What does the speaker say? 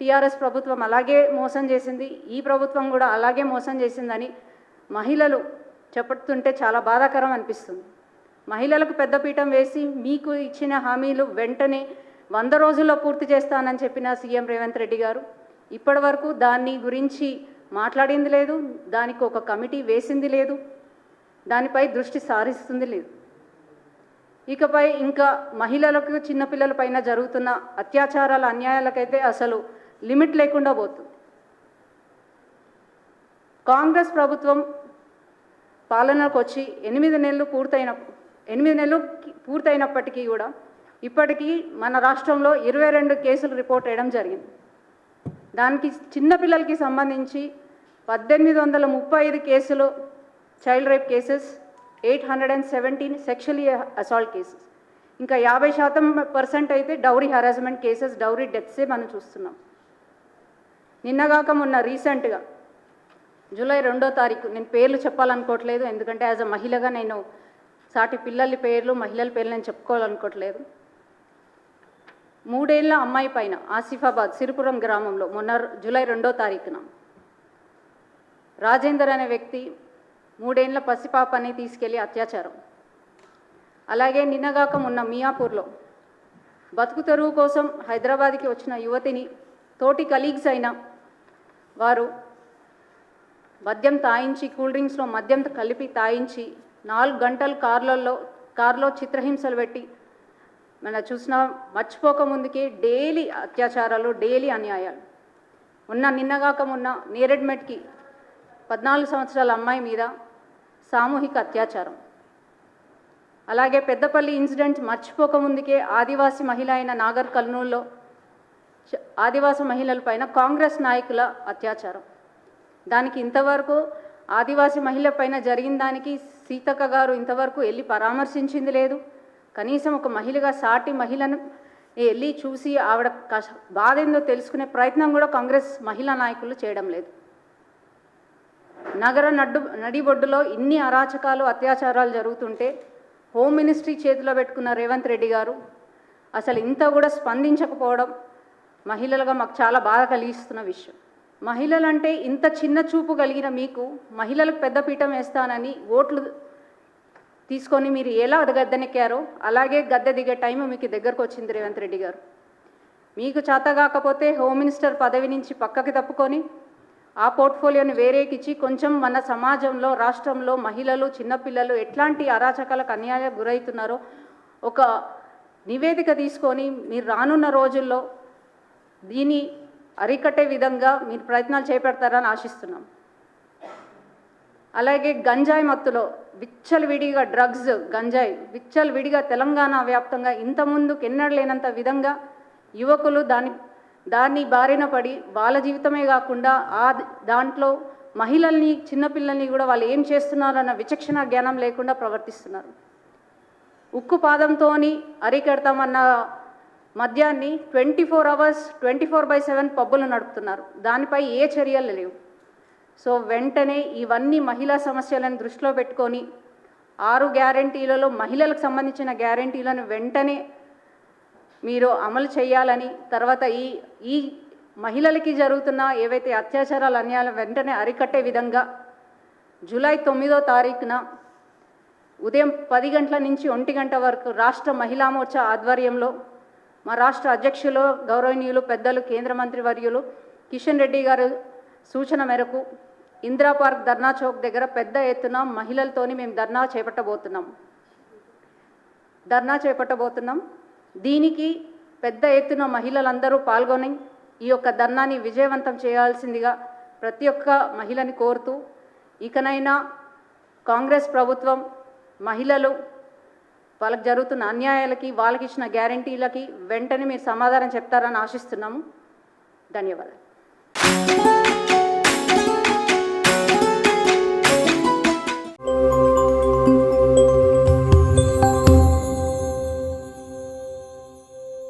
TRS ప్రభుత్వం అలాగే మోసం చేసింది, ఈ ప్రభుత్వం కూడా అలాగే మోసం చేసిందని మహిళలు చెప్పుతుంటే చాలా బాధాకరం అనిపిస్తుంది. మహిళలకు పెద్దపీఠం వేసి మీకు ఇచ్చిన హామీలు వెంటనే 100 రోజుల్లో పూర్తి చేస్తానని చెప్పిన సీఎం రేవంత్ రెడ్డి గారు ఇప్పటి వరకు దాని గురించి మాట్లాడింది లేదు, దానికి ఒక కమిటీ వేసింది లేదు, దానిపై దృష్టి సారిస్తుంది లేదు. ఇకపై ఇంకా మహిళలకు చిన్నపిల్లల పైన జరుగుతున్న అత్యాచారాల అన్యాయాలకైతే అసలు లిమిట్ లేకుండా పోతుంది. కాంగ్రెస్ ప్రభుత్వం పాలనకు వచ్చి 8 నెలలు పూర్తయినప్పటికీ కూడా ఇప్పటికీ మన రాష్ట్రంలో 22 కేసులు రిపోర్ట్ చేయడం జరిగింది. దానికి చిన్నపిల్లలకి సంబంధించి 1835 కేసులు child rape cases, 817 sexually assault cases, ఇంకా 50% అయితే డౌరీ హెరాస్మెంట్ కేసెస్, డౌరీ డెత్సే మనం చూస్తున్నాం. నిన్నగాక మొన్న రీసెంట్గా జూలై 2వ తారీఖు, నేను పేర్లు చెప్పాలనుకోవట్లేదు ఎందుకంటే యాజ్ అ మహిళగా నేను సాటి పిల్లల పేర్లు మహిళల పేర్లు నేను చెప్పుకోవాలనుకోవట్లేదు. 3 ఏళ్ల అమ్మాయి పైన ఆసిఫాబాద్ సిరిపురం గ్రామంలో మొన్న జూలై 2వ తారీఖున రాజేందర్ అనే వ్యక్తి 3 ఏళ్ల పసిపాపని తీసుకెళ్లి అత్యాచారం. అలాగే నిన్నగాక మొన్న మియాపూర్లో బతుకు తెరువు కోసం హైదరాబాద్కి వచ్చిన యువతిని తోటి కలీగ్స్ అయిన వారు మద్యం తాయించి, కూల్ డ్రింక్స్లో మద్యం కలిపి తాయించి 4 గంటలు కార్లో చిత్రహింసలు పెట్టి మన చూసిన మర్చిపోక ముందుకే డైలీ అత్యాచారాలు, డైలీ అన్యాయాలు. నిన్నగాక మొన్న నేరెడ్మెట్కి 14 సంవత్సరాల అమ్మాయి మీద సామూహిక అత్యాచారం. అలాగే పెద్దపల్లి ఇన్సిడెంట్ మర్చిపోక ముందుకే ఆదివాసీ మహిళ అయిన నాగర్ కర్నూల్లో ఆదివాసీ మహిళలపైన కాంగ్రెస్ నాయకుల అత్యాచారం. దానికి ఇంతవరకు ఆదివాసీ మహిళ పైన జరిగిన దానికి సీతక్క గారు ఇంతవరకు వెళ్ళి పరామర్శించింది లేదు. కనీసం ఒక మహిళగా సాటి మహిళను వెళ్ళి చూసి ఆవిడ బాధ ఏందో తెలుసుకునే ప్రయత్నం కూడా కాంగ్రెస్ మహిళా నాయకులు చేయడం లేదు. నగర నడిబొడ్డులో ఇన్ని అరాచకాలు, అత్యాచారాలు జరుగుతుంటే హోమ్ మినిస్ట్రీ చేతిలో పెట్టుకున్న రేవంత్ రెడ్డి గారు అసలు ఇంత కూడా స్పందించకపోవడం మహిళలుగా మాకు చాలా బాధ కలిగిస్తున్న విషయం. మహిళలంటే ఇంత చిన్న చూపు కలిగిన మీకు మహిళలకు పెద్దపీఠం వేస్తానని ఓట్లు తీసుకొని మీరు ఎలా గద్దెనెక్కారో అలాగే గద్దె దిగే టైం మీకు దగ్గరకు వచ్చింది రేవంత్ రెడ్డి గారు. మీకు చేత కాకపోతే హోమ్ మినిస్టర్ పదవి నుంచి పక్కకి తప్పుకొని ఆ పోర్ట్ఫోలియోని వేరేకిచ్చి కొంచెం మన సమాజంలో, రాష్ట్రంలో మహిళలు, చిన్నపిల్లలు ఎట్లాంటి అరాచకాలకు అన్యాయాలకు గురవుతున్నారో ఒక నివేదిక తీసుకొని మీరు రానున్న రోజుల్లో దీన్ని అరికట్టే విధంగా మీరు ప్రయత్నాలు చేపడతారని ఆశిస్తున్నాం. అలాగే గంజాయి మత్తులో విచ్చలవిడిగా డ్రగ్స్, గంజాయి విచ్చలవిడిగా తెలంగాణ వ్యాప్తంగా ఇంతకుముందుకు ఎన్నడూ లేనంత విధంగా యువకులు దాన్ని బారిన పడి వాళ్ళ జీవితమే కాకుండా దాంట్లో మహిళల్ని, చిన్నపిల్లల్ని కూడా వాళ్ళు ఏం చేస్తున్నారన్న విచక్షణ జ్ఞానం లేకుండా ప్రవర్తిస్తున్నారు. ఉక్కు పాదంతో అరికెడతామన్న మద్యాన్ని 24 hours 24/7 పబ్బులు నడుపుతున్నారు. దానిపై ఏ చర్యలు లేవు. సో వెంటనే ఇవన్నీ మహిళా సమస్యలను దృష్టిలో పెట్టుకొని 6 గ్యారంటీలలో మహిళలకు సంబంధించిన గ్యారంటీలను వెంటనే మీరు అమలు చేయాలని, తర్వాత ఈ మహిళలకి జరుగుతున్న ఏవైతే అత్యాచారాలు, అన్యాయాలు వెంటనే అరికట్టే విధంగా జూలై 9వ తారీఖున ఉదయం 10 గంటల నుంచి 1 గంట వరకు రాష్ట్ర మహిళా మోర్చా ఆధ్వర్యంలో మా రాష్ట్ర అధ్యక్షులు గౌరవనీయులు పెద్దలు కేంద్ర మంత్రి వర్యులు కిషన్ రెడ్డి గారు సూచన మేరకు ఇందిరా పార్క్ ధర్నా చౌక్ దగ్గర పెద్ద ఎత్తున మహిళలతోని మేము ధర్నా చేపట్టబోతున్నాం. దీనికి పెద్ద ఎత్తున మహిళలందరూ పాల్గొని ఈ యొక్క ధర్నాని విజయవంతం చేయాల్సిందిగా ప్రతి ఒక్క మహిళని కోరుతూ, ఇకనైనా కాంగ్రెస్ ప్రభుత్వం మహిళలు వాళ్ళకి జరుగుతున్న అన్యాయాలకి, వాళ్ళకి ఇచ్చిన గ్యారంటీలకి వెంటనే మీరు సమాధానం చెప్తారని ఆశిస్తున్నాము. ధన్యవాదాలు.